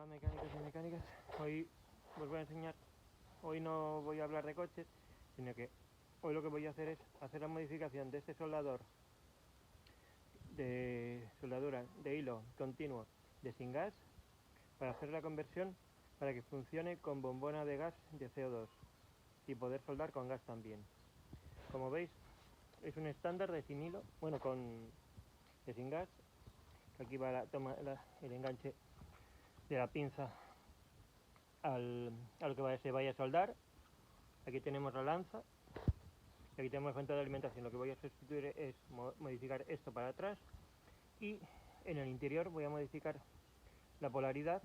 Hola mecánicos y mecánicas, hoy os voy a enseñar, hoy no voy a hablar de coches, sino que hoy lo que voy a hacer es hacer la modificación de este soldador de soldadura de hilo continuo de sin gas para hacer la conversión para que funcione con bombona de gas de CO2 y poder soldar con gas también. Como veis es un estándar de sin hilo, bueno, de sin gas. Aquí va el enganche de la pinza a lo que se vaya a soldar. Aquí tenemos la lanza y aquí tenemos la fuente de alimentación. Lo que voy a sustituir es modificar esto para atrás y en el interior voy a modificar la polaridad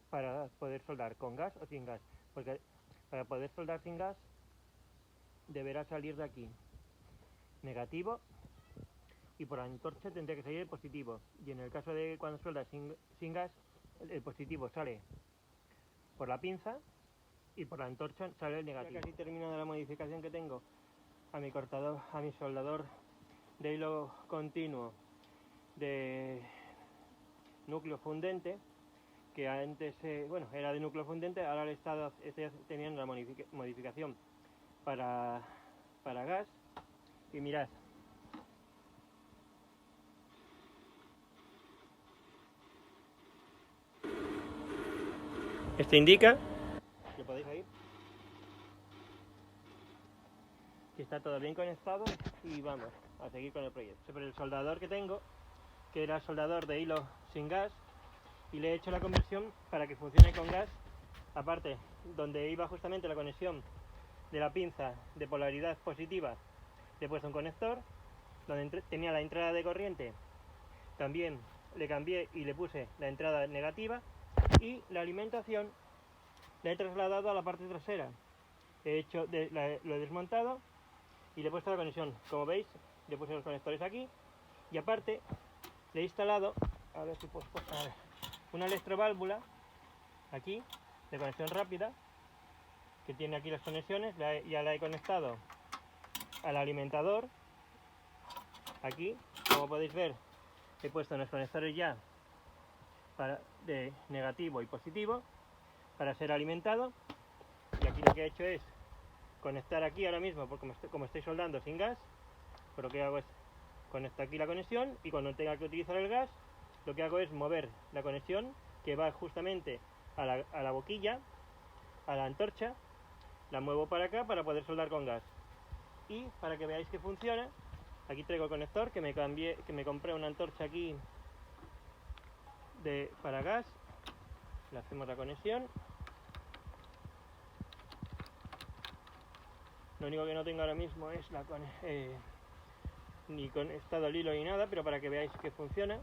para poder soldar con gas o sin gas, porque para poder soldar sin gas deberá salir de aquí negativo y por la antorcha tendría que salir el positivo, y en el caso de cuando soldas sin gas el positivo sale por la pinza y por la antorcha sale el negativo. Ya casi terminado la modificación que tengo a mi cortador, a mi soldador de hilo continuo de núcleo fundente, que antes era de núcleo fundente, ahora estoy teniendo la modificación para gas. Y mirad, esto indica, lo podéis oír, que está todo bien conectado y vamos a seguir con el proyecto. Sobre el soldador que tengo, que era soldador de hilo sin gas, y le he hecho la conversión para que funcione con gas, aparte donde iba justamente la conexión de la pinza de polaridad positiva, le he puesto un conector, donde tenía la entrada de corriente, también le cambié y le puse la entrada negativa, y la alimentación la he trasladado a la parte trasera. Lo he desmontado y le he puesto la conexión. Como veis, le puse los conectores aquí, y aparte le he instalado, a ver si puedo, una electroválvula aquí de conexión rápida, que tiene aquí las conexiones. Ya la he conectado al alimentador. Aquí, como podéis ver, he puesto los conectores ya de negativo y positivo para ser alimentado, y aquí lo que he hecho es conectar aquí ahora mismo, porque como estoy soldando sin gas, pues lo que hago es conectar aquí la conexión, y cuando tenga que utilizar el gas, lo que hago es mover la conexión que va justamente a la boquilla, a la antorcha, la muevo para acá para poder soldar con gas. Y para que veáis que funciona, aquí traigo el conector que me compré una antorcha aquí para gas. Le hacemos la conexión. Lo único que no tengo ahora mismo es ni conectado el hilo ni nada, pero para que veáis que funciona,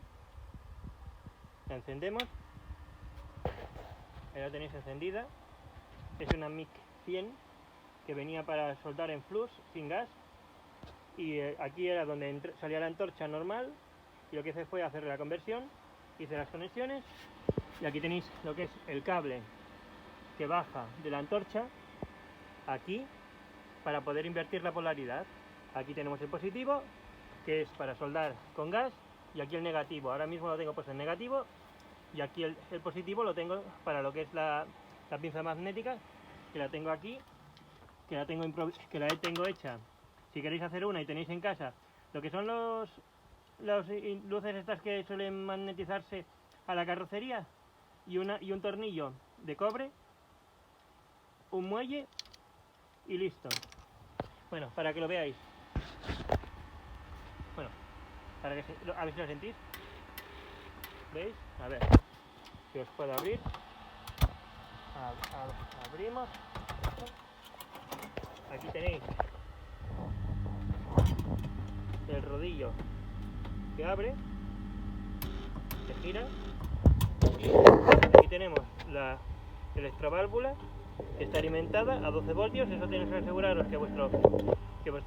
la encendemos. Ahí la tenéis encendida. Es una MIG 100 que venía para soldar en flux sin gas, y aquí era donde salía la antorcha normal, y lo que hice fue hacer la conversión, hice las conexiones, y aquí tenéis lo que es el cable que baja de la antorcha aquí para poder invertir la polaridad. Aquí tenemos el positivo, que es para soldar con gas, y aquí el negativo. Ahora mismo lo tengo puesto en negativo, y aquí el positivo lo tengo para lo que es la pinza magnética, que la tengo aquí, que la tengo hecha. Si queréis hacer una y tenéis en casa lo que son las luces estas que suelen magnetizarse a la carrocería, y un tornillo de cobre, un muelle y listo. Bueno, para que lo veáis. Bueno, a ver si lo sentís. ¿Veis? A ver si os puedo abrir. Abrimos. Aquí tenéis el rodillo que abre, se gira, y aquí tenemos la electroválvula que está alimentada a 12 voltios. Eso tenéis que aseguraros que vuestro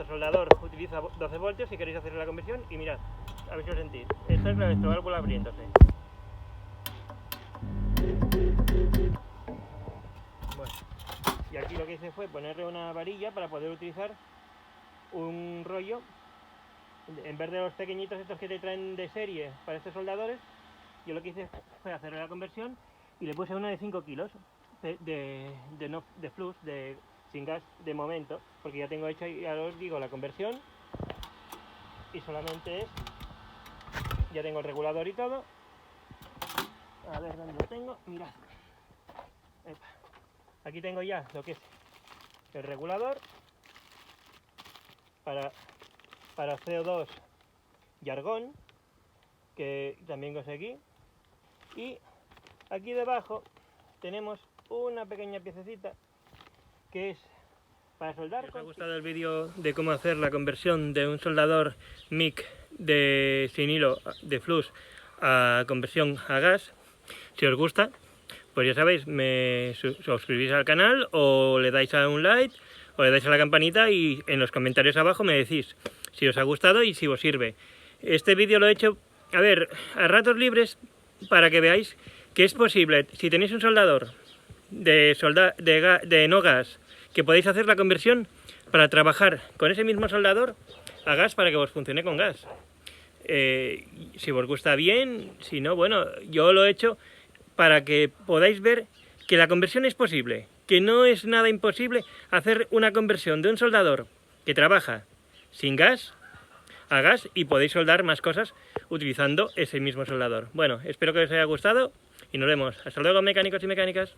soldador utiliza 12 voltios si queréis hacer la conversión. Y mirad, a ver si lo sentís. Esta es la electroválvula abriéndose. Bueno, y aquí lo que hice fue ponerle una varilla para poder utilizar un rollo. En vez de los pequeñitos estos que te traen de serie para estos soldadores, yo lo que hice fue hacer la conversión y le puse uno de 5 kilos de flux, sin gas de momento, porque ya tengo hecho, ya os digo, la conversión, y solamente es, ya tengo el regulador y todo. A ver dónde lo tengo, mirad. Epa. Aquí tengo ya lo que es el regulador para CO2 y argón, que también conseguí, y aquí debajo tenemos una pequeña piececita que es para soldar. Si os ha gustado el vídeo de cómo hacer la conversión de un soldador MIG sin hilo de flux a conversión a gas, si os gusta, pues ya sabéis, me suscribís al canal, o le dais a un like, o le dais a la campanita, y en los comentarios abajo me decís si os ha gustado y si os sirve. Este vídeo lo he hecho, a ver, a ratos libres, para que veáis que es posible, si tenéis un soldador de no gas, que podéis hacer la conversión para trabajar con ese mismo soldador a gas, para que os funcione con gas. Si os gusta, bien, si no, bueno, yo lo he hecho para que podáis ver que la conversión es posible, que no es nada imposible hacer una conversión de un soldador que trabaja sin gas a gas, y podéis soldar más cosas utilizando ese mismo soldador. Bueno, espero que os haya gustado y nos vemos. Hasta luego, mecánicos y mecánicas.